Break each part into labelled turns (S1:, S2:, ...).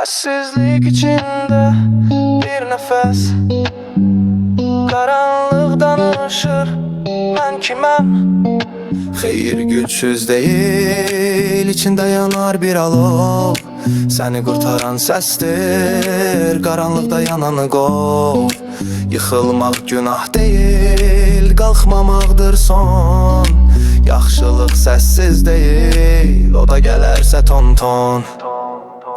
S1: Sessizlik içinde bir nefes, karanlık danışır ben kimem. Xeyir güçsüz değil, içinde yanar bir alov. Seni kurtaran səsdir, qaranlıqda yananı qov. Yıxılmaq günah değil, qalxmamaqdır son. Yaxşılıq səssiz değil, o da gələrsə ton-ton.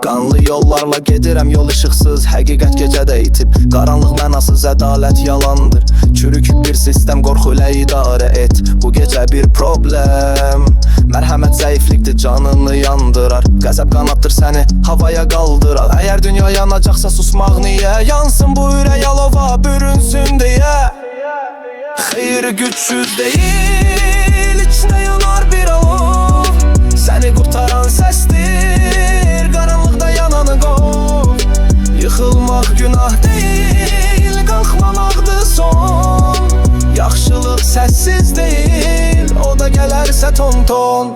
S1: Qanlı yollarla gedirəm, yol işıqsız, həqiqət gecədə itib. Qaranlıq mənasız, ədalət yalandır. Çürük bir sistem, qorxu ilə idarə et. Bu gecə bir problem, mərhəmət zəiflikdir, canını yandırar. Qəzəb qanaddır səni, havaya qaldırar. Əgər dünya yanacaqsa susmaq niyə? Yansın bu ürək alova, bürünsün deyə. Xeyir güçsüz deyil, içində yanar bir alov. Səni qurtaran səsdir, qaranlıqda yananı qov. Yıxılmaq günah deyil, qalxmamaqdır son. Yaxşılıq səssiz deyil, o da gələrsə ton-ton.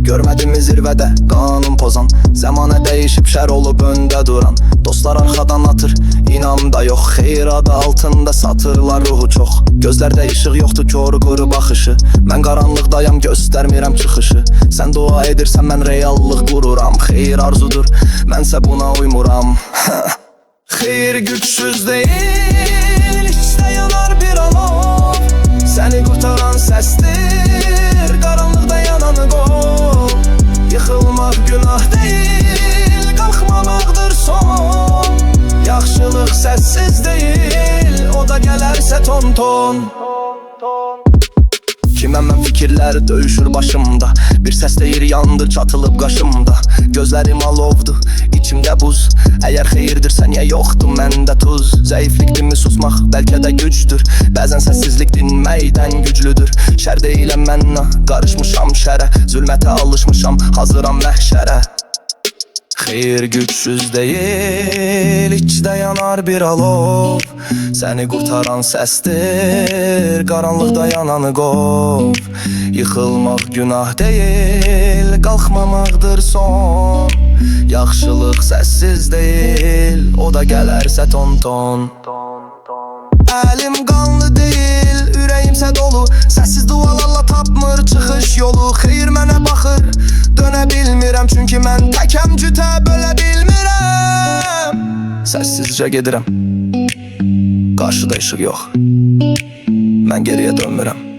S1: Görmədim zirvədə qanun pozan, zəmanə dəyişib şər olub öndə duran. Dostlar arxadan atır, inam da yox. Xeyir adı altında satırlar ruhu çox. Gözlərdə işıq yoxdur, kör quru baxışı. Mən qaranlıqdayam, göstərmirəm çıxışı. Sən dua edirsən, mən reallıq qururam. Xeyir arzudur, mənsə buna uymuram. Xeyir güçsüz deyil, içdə yanar bir alov. Səni qurtaran səsdir, qaranlıqda yananı qov. Yıxılmaq günah deyil, qalxmamaqdır son. Yaxşılıq səssiz deyil, o da gələrsə ton-ton. Kiməm mən fikirlər döyüşür başımda. Bir səs deyir yandı, çatılıb qaşımda. Gözlərim alovdur, içimdə buz. Əgər xeyirdirsə niyə yoxdur məndə tuz? Zəiflikdirmi susmaq, bəlkə də gücdür. Bəzən səssizlik dinməkdən güclüdür. Şər deyiləm mənə, qarışmışam şərə. Zülmətə alışmışam, hazıram məhşərə. Xeyir güçsüz deyil, içdə yanar bir alov. Səni qurtaran səsdir, qaranlıqda yananı qov. Yıxılmaq günah deyil, qalxmamaqdır son. Yaxşılıq səssiz deyil, o da gələrsə ton-ton. Əlim qanlı deyil, ürəyimsə dolu. Səssiz dualarla tapmır çıxış yolu. Xeyir mənə baxır, dönə bilmirəm. Çünki mən təkəm, cütə bölə bilmirəm. Səssizcə gedirəm, qarşıda işıq yox. Mən geriyə dönmürəm.